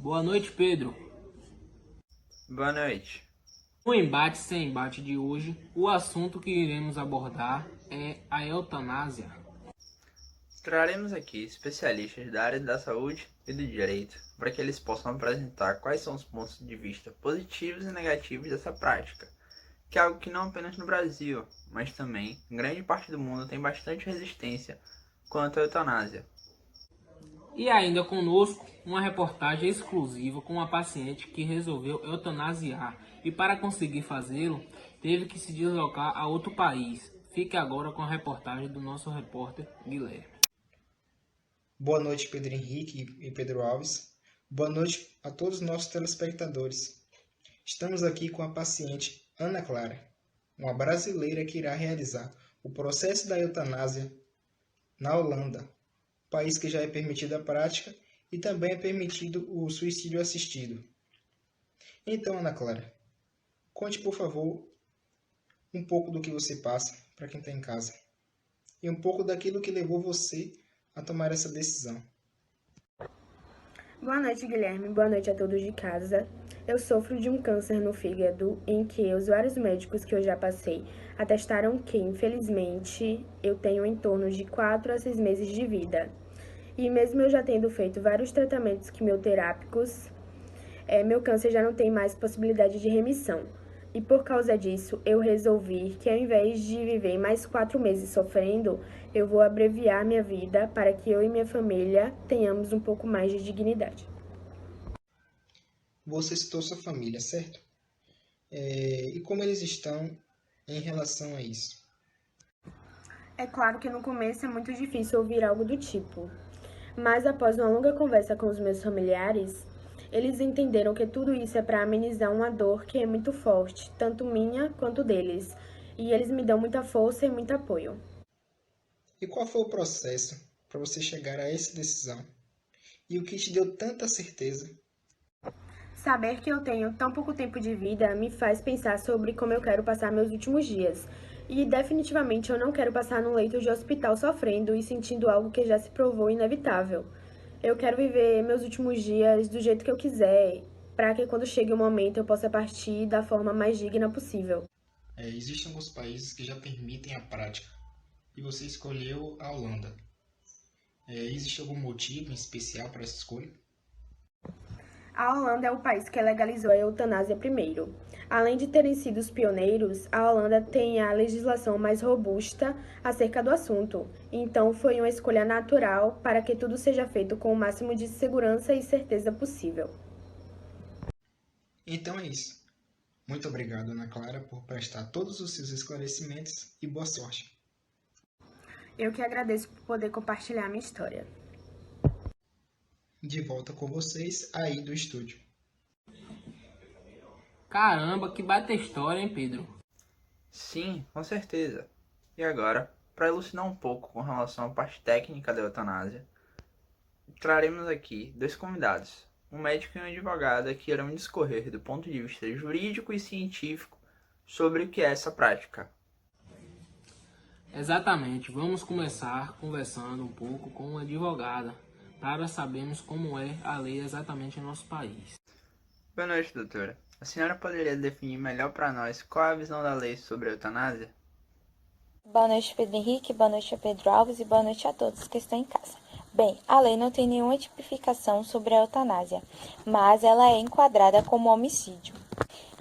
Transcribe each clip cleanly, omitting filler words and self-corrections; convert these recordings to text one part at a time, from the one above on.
Boa noite, Pedro. Boa noite. No embate sem embate de hoje, o assunto que iremos abordar é a eutanásia. Traremos aqui especialistas da área da saúde e do direito para que eles possam apresentar quais são os pontos de vista positivos e negativos dessa prática, que é algo que não apenas no Brasil, mas também em grande parte do mundo tem bastante resistência quanto à eutanásia. E ainda conosco, uma reportagem exclusiva com uma paciente que resolveu eutanasiar e para conseguir fazê-lo, teve que se deslocar a outro país. Fique agora com a reportagem do nosso repórter Guilherme. Boa noite, Pedro Henrique e Pedro Alves. Boa noite a todos os nossos telespectadores. Estamos aqui com a paciente Ana Clara, uma brasileira que irá realizar o processo da eutanásia na Holanda, país que já é permitida a prática e também é permitido o suicídio assistido. Então, Ana Clara, conte, por favor, um pouco do que você passa para quem está em casa e um pouco daquilo que levou você a tomar essa decisão. Boa noite, Guilherme. Boa noite a todos de casa. Eu sofro de um câncer no fígado em que os vários médicos que eu já passei atestaram que, infelizmente, eu tenho em torno de 4 a 6 meses de vida. E mesmo eu já tendo feito vários tratamentos quimioterápicos, meu câncer já não tem mais possibilidade de remissão. E por causa disso, eu resolvi que ao invés de viver mais 4 meses sofrendo, eu vou abreviar minha vida para que eu e minha família tenhamos um pouco mais de dignidade. Você citou sua família, certo? E como eles estão em relação a isso? É claro que no começo é muito difícil ouvir algo do tipo, mas após uma longa conversa com os meus familiares, eles entenderam que tudo isso é para amenizar uma dor que é muito forte, tanto minha quanto deles, e eles me dão muita força e muito apoio. E qual foi o processo para você chegar a essa decisão? E o que te deu tanta certeza? Saber que eu tenho tão pouco tempo de vida me faz pensar sobre como eu quero passar meus últimos dias. E definitivamente eu não quero passar num leito de hospital sofrendo e sentindo algo que já se provou inevitável. Eu quero viver meus últimos dias do jeito que eu quiser, para que quando chegue o momento eu possa partir da forma mais digna possível. Existem alguns países que já permitem a prática e você escolheu a Holanda. Existe algum motivo em especial para essa escolha? A Holanda é o país que legalizou a eutanásia primeiro. Além de terem sido os pioneiros, a Holanda tem a legislação mais robusta acerca do assunto. Então, foi uma escolha natural para que tudo seja feito com o máximo de segurança e certeza possível. Então é isso. Muito obrigado, Ana Clara, por prestar todos os seus esclarecimentos e boa sorte. Eu que agradeço por poder compartilhar minha história. De volta com vocês aí do estúdio. Caramba, que baita história, hein, Pedro? Sim, com certeza. E agora, para elucidar um pouco com relação à parte técnica da eutanásia, traremos aqui dois convidados, um médico e um advogado que irão discorrer do ponto de vista jurídico e científico sobre o que é essa prática. Exatamente, vamos começar conversando um pouco com uma advogada para sabermos como é a lei exatamente em nosso país. Boa noite, doutora. A senhora poderia definir melhor para nós qual é a visão da lei sobre a eutanásia? Boa noite, Pedro Henrique, boa noite a Pedro Alves e boa noite a todos que estão em casa. Bem, a lei não tem nenhuma tipificação sobre a eutanásia, mas ela é enquadrada como homicídio.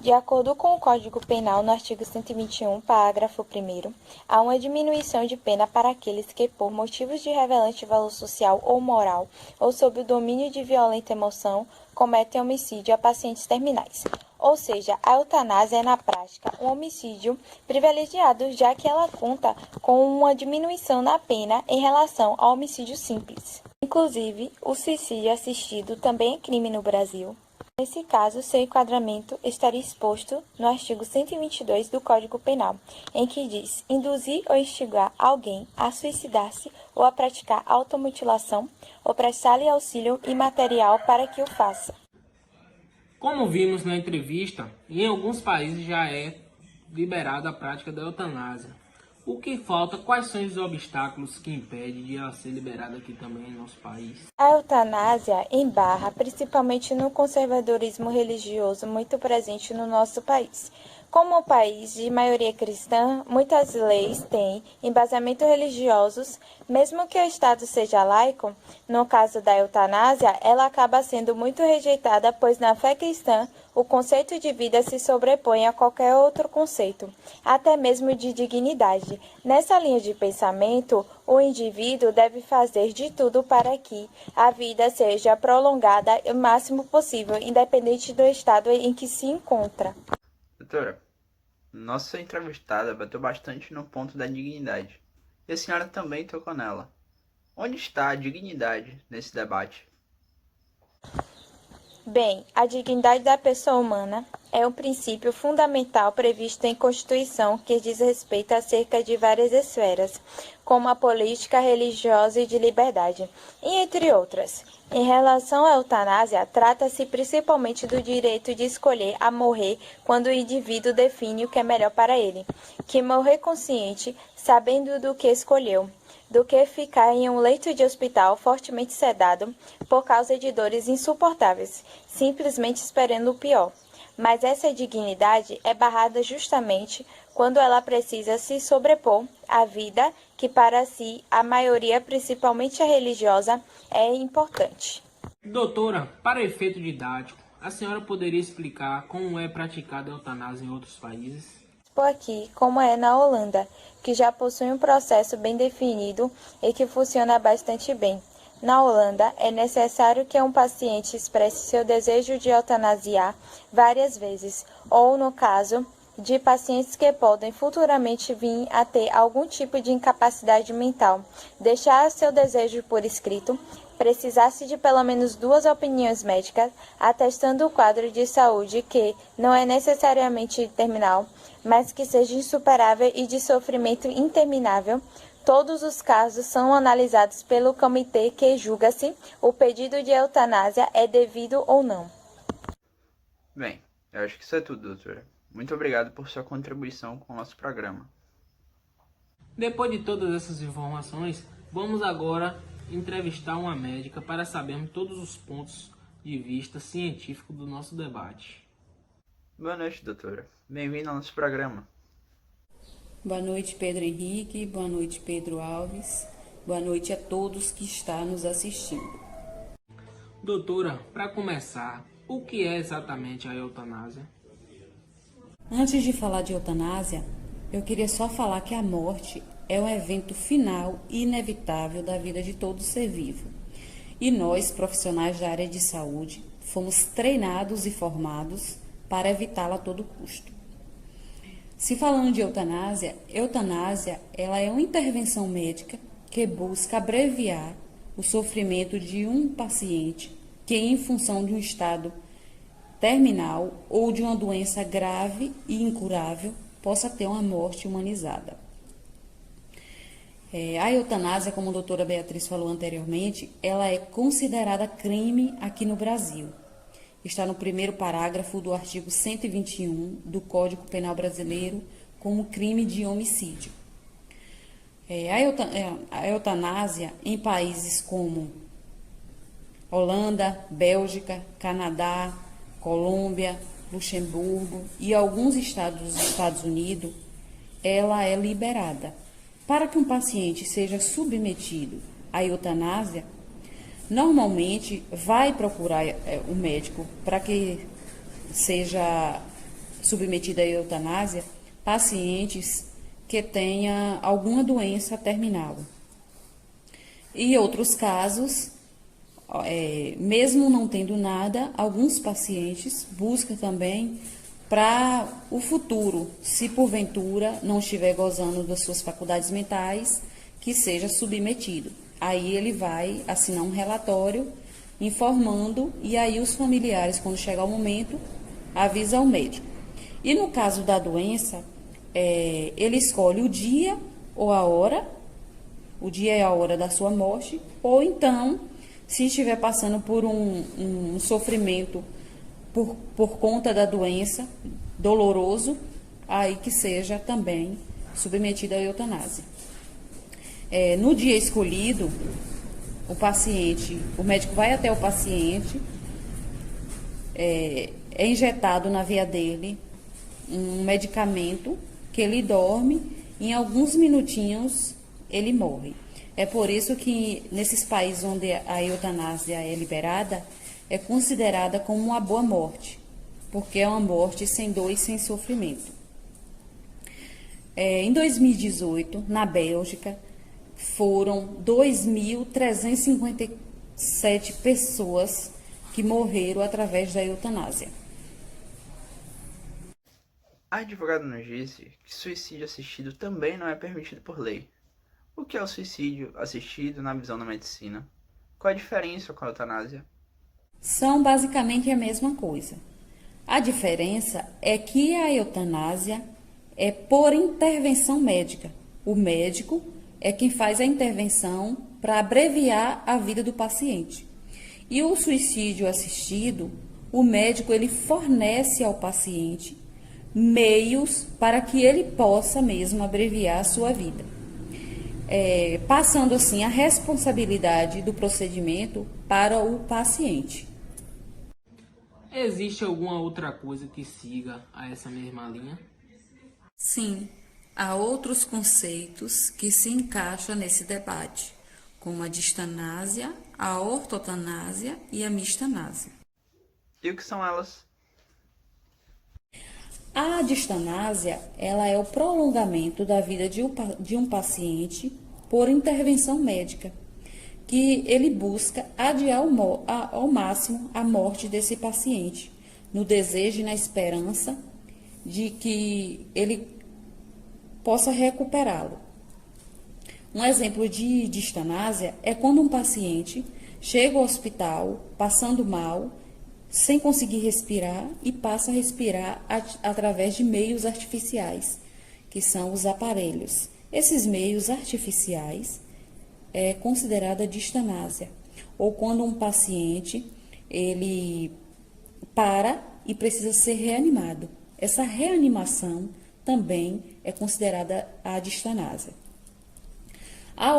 De acordo com o Código Penal, no artigo 121, parágrafo 1º, há uma diminuição de pena para aqueles que, por motivos de relevante valor social ou moral, ou sob o domínio de violenta emoção, cometem homicídio a pacientes terminais. Ou seja, a eutanásia é, na prática, um homicídio privilegiado, já que ela conta com uma diminuição na pena em relação ao homicídio simples. Inclusive, o suicídio assistido também é crime no Brasil. Nesse caso, seu enquadramento estaria exposto no artigo 122 do Código Penal, em que diz induzir ou instigar alguém a suicidar-se ou a praticar automutilação ou prestar-lhe auxílio imaterial para que o faça. Como vimos na entrevista, em alguns países já é liberada a prática da eutanásia. O que falta? Quais são os obstáculos que impedem de ela ser liberada aqui também em nosso país? A eutanásia embarra principalmente no conservadorismo religioso muito presente no nosso país. Como o país de maioria cristã, muitas leis têm embasamento religiosos, mesmo que o Estado seja laico. No caso da eutanásia, ela acaba sendo muito rejeitada, pois na fé cristã o conceito de vida se sobrepõe a qualquer outro conceito, até mesmo de dignidade. Nessa linha de pensamento, o indivíduo deve fazer de tudo para que a vida seja prolongada o máximo possível, independente do estado em que se encontra. Doutora, nossa entrevistada bateu bastante no ponto da dignidade. E a senhora também tocou nela. Onde está a dignidade nesse debate? Bem, a dignidade da pessoa humana é um princípio fundamental previsto em Constituição que diz respeito acerca de várias esferas, como a política, religiosa e de liberdade, e entre outras. Em relação à eutanásia, trata-se principalmente do direito de escolher a morrer quando o indivíduo define o que é melhor para ele, que morrer consciente, sabendo do que escolheu, do que ficar em um leito de hospital fortemente sedado por causa de dores insuportáveis, simplesmente esperando o pior. Mas essa dignidade é barrada justamente quando ela precisa se sobrepor à vida que para si a maioria, principalmente a religiosa, é importante. Doutora, para efeito didático, a senhora poderia explicar como é praticada a eutanásia em outros países? Por aqui, como é na Holanda, que já possui um processo bem definido e que funciona bastante bem. Na Holanda, é necessário que um paciente expresse seu desejo de eutanasiar várias vezes, ou, no caso de pacientes que podem futuramente vir a ter algum tipo de incapacidade mental, deixar seu desejo por escrito, precisar-se de pelo menos 2 opiniões médicas, atestando o quadro de saúde que não é necessariamente terminal, mas que seja insuperável e de sofrimento interminável. Todos os casos são analisados pelo comitê que julga se o pedido de eutanásia é devido ou não. Bem, eu acho que isso é tudo, doutora. Muito obrigado por sua contribuição com o nosso programa. Depois de todas essas informações, vamos agora entrevistar uma médica para sabermos todos os pontos de vista científico do nosso debate. Boa noite, doutora. Bem-vindo ao nosso programa. Boa noite, Pedro Henrique. Boa noite, Pedro Alves. Boa noite a todos que estão nos assistindo. Doutora, para começar, o que é exatamente a eutanásia? Antes de falar de eutanásia, eu queria só falar que a morte é um evento final e inevitável da vida de todo ser vivo. E nós, profissionais da área de saúde, fomos treinados e formados para evitá-la a todo custo. Se falando de eutanásia ela é uma intervenção médica que busca abreviar o sofrimento de um paciente que, em função de um estado terminal ou de uma doença grave e incurável, possa ter uma morte humanizada. A eutanásia, como a doutora Beatriz falou anteriormente, ela é considerada crime aqui no Brasil. Está no primeiro parágrafo do artigo 121 do Código Penal Brasileiro como crime de homicídio. A eutanásia em países como Holanda, Bélgica, Canadá, Colômbia, Luxemburgo e alguns estados dos Estados Unidos, ela é liberada. Para que um paciente seja submetido à eutanásia, normalmente vai procurar o médico para que seja submetido à eutanásia pacientes que tenham alguma doença terminal. E outros casos, mesmo não tendo nada, alguns pacientes buscam também para o futuro, se porventura não estiver gozando das suas faculdades mentais, que seja submetido. Aí ele vai assinar um relatório informando, e aí os familiares, quando chegar o momento, avisam ao médico. E no caso da doença, ele escolhe o dia ou a hora, o dia e a hora da sua morte, ou então, se estiver passando por um sofrimento por conta da doença, doloroso, aí que seja também submetido à eutanásia. No dia escolhido, o médico vai até o paciente, é injetado na veia dele um medicamento que ele dorme, em alguns minutinhos ele morre. É por isso que nesses países onde a eutanásia é liberada, é considerada como uma boa morte, porque é uma morte sem dor e sem sofrimento. Em 2018, na Bélgica, foram 2.357 pessoas que morreram através da eutanásia. A advogada nos disse que suicídio assistido também não é permitido por lei. O que é o suicídio assistido na visão da medicina? Qual a diferença com a eutanásia? São basicamente a mesma coisa. A diferença é que a eutanásia é por intervenção médica. O médico é quem faz a intervenção para abreviar a vida do paciente. E o suicídio assistido, o médico ele fornece ao paciente meios para que ele possa mesmo abreviar a sua vida. Passando assim a responsabilidade do procedimento para o paciente. Existe alguma outra coisa que siga a essa mesma linha? Sim, há outros conceitos que se encaixam nesse debate, como a distanásia, a ortotanásia e a mistanásia. E o que são elas? A distanásia, ela é o prolongamento da vida de um paciente por intervenção médica, que ele busca adiar ao máximo a morte desse paciente, no desejo e na esperança de que ele possa recuperá-lo. Um exemplo de distanásia é quando um paciente chega ao hospital passando mal, sem conseguir respirar e passa a respirar através de meios artificiais, que são os aparelhos. Esses meios artificiais é considerada distanásia, ou quando um paciente ele para e precisa ser reanimado. Essa reanimação também é considerada a distanásia. A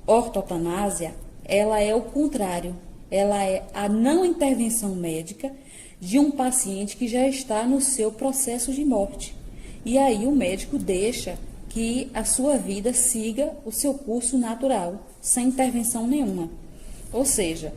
ortotanásia, ela é o contrário. Ela é a não intervenção médica de um paciente que já está no seu processo de morte. E aí o médico deixa que a sua vida siga o seu curso natural, sem intervenção nenhuma. Ou seja,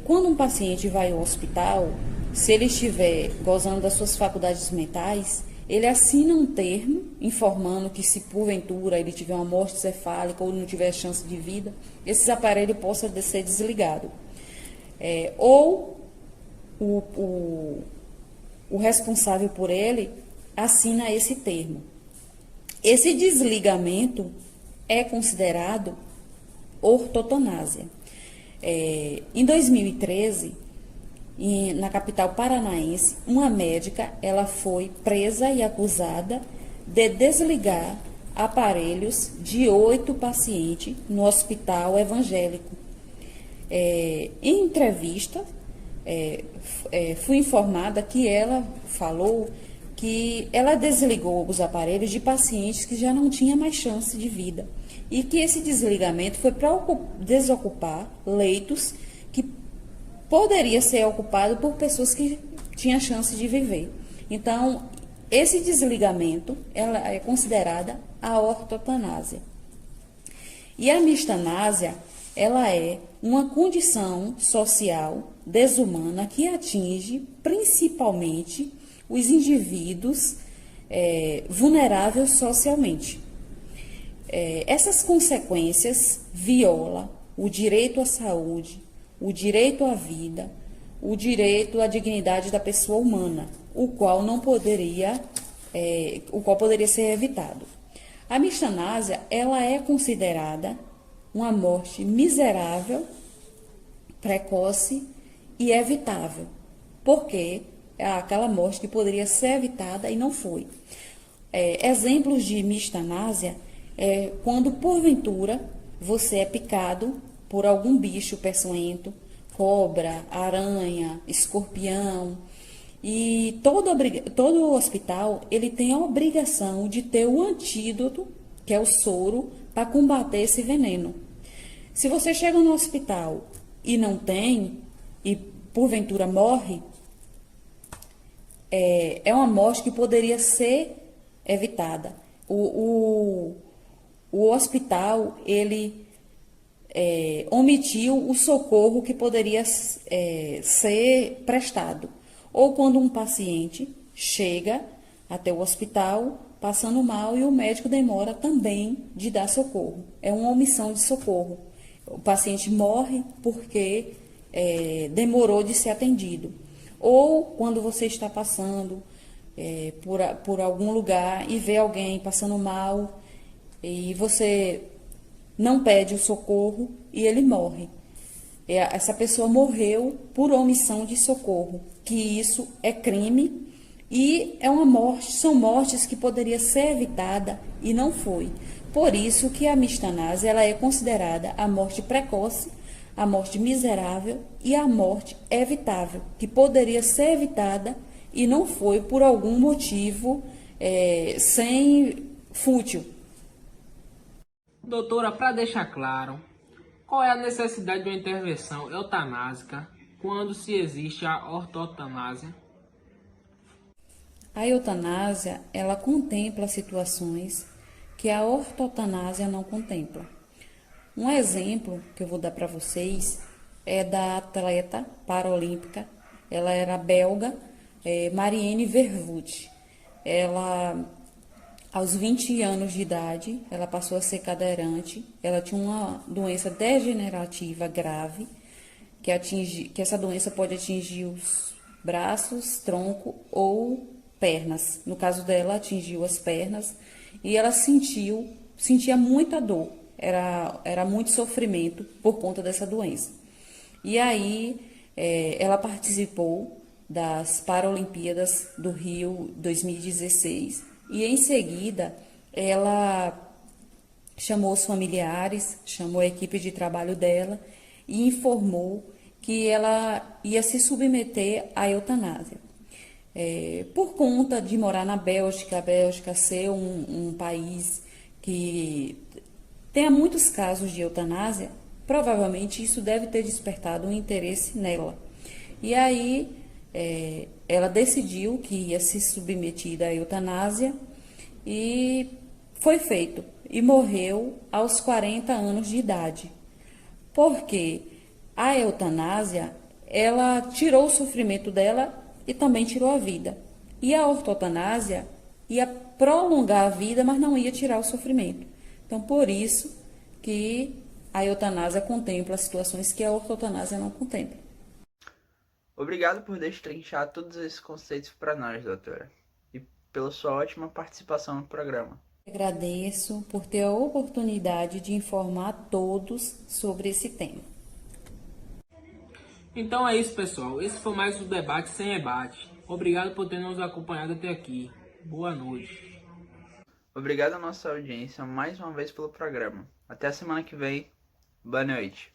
quando um paciente vai ao hospital, se ele estiver gozando das suas faculdades mentais, ele assina um termo informando que se porventura ele tiver uma morte cefálica ou não tiver chance de vida, esses aparelhos possam ser desligados. Ou o responsável por ele assina esse termo. Esse desligamento é considerado ortotanásia. Em 2013, na capital paranaense, uma médica ela foi presa e acusada de desligar aparelhos de 8 pacientes no hospital evangélico. Em entrevista, fui informada que ela falou que ela desligou os aparelhos de pacientes que já não tinham mais chance de vida e que esse desligamento foi para desocupar leitos que poderia ser ocupado por pessoas que tinham chance de viver. Então, esse desligamento ela é considerada a ortotanásia. E a mistanásia, ela é uma condição social desumana que atinge principalmente os indivíduos vulneráveis socialmente. Essas consequências violam o direito à saúde, o direito à vida, o direito à dignidade da pessoa humana, o qual poderia ser evitado. A mistanásia, ela é considerada uma morte miserável, precoce e evitável, porque é aquela morte que poderia ser evitada e não foi. Exemplos de mistanásia é quando, porventura, você é picado por algum bicho peçonhento, cobra, aranha, escorpião, E todo hospital ele tem a obrigação de ter o antídoto, que é o soro, para combater esse veneno. Se você chega no hospital e não tem, e porventura morre, é uma morte que poderia ser evitada. O hospital, ele omitiu o socorro que poderia ser prestado. Ou quando um paciente chega até o hospital passando mal e o médico demora também de dar socorro. É uma omissão de socorro. O paciente morre porque demorou de ser atendido. Ou quando você está passando por algum lugar e vê alguém passando mal e você não pede o socorro e ele morre. Essa pessoa morreu por omissão de socorro, que isso é crime e é uma morte, são mortes que poderia ser evitada e não foi. Por isso que a mistanásia ela é considerada a morte precoce, a morte miserável e a morte evitável, que poderia ser evitada e não foi por algum motivo fútil. Doutora, para deixar claro, qual é a necessidade de uma intervenção eutanásica quando se existe a ortotanásia? A eutanásia, ela contempla situações que a ortotanásia não contempla. Um exemplo que eu vou dar para vocês é da atleta paralímpica, ela era belga, Marianne Verwoerd. Ela, aos 20 anos de idade, ela passou a ser cadeirante, ela tinha uma doença degenerativa grave, que essa doença pode atingir os braços, tronco ou pernas. No caso dela, atingiu as pernas e ela sentia muita dor, era muito sofrimento por conta dessa doença. E aí, ela participou das Paralimpíadas do Rio 2016 e em seguida ela chamou os familiares, chamou a equipe de trabalho dela e informou que ela ia se submeter à eutanásia. Por conta de morar na Bélgica, a Bélgica ser um país que tenha muitos casos de eutanásia, provavelmente isso deve ter despertado um interesse nela. E aí ela decidiu que ia se submeter à eutanásia e foi feito. E morreu aos 40 anos de idade. Porque a eutanásia, ela tirou o sofrimento dela e também tirou a vida. E a ortotanásia ia prolongar a vida, mas não ia tirar o sofrimento. Então, por isso que a eutanásia contempla situações que a ortotanásia não contempla. Obrigado por destrinchar todos esses conceitos para nós, doutora, e pela sua ótima participação no programa. Agradeço por ter a oportunidade de informar a todos sobre esse tema. Então é isso, pessoal. Esse foi mais um Debate Sem Rebate. Obrigado por ter nos acompanhado até aqui. Boa noite. Obrigado à nossa audiência mais uma vez pelo programa. Até a semana que vem. Boa noite.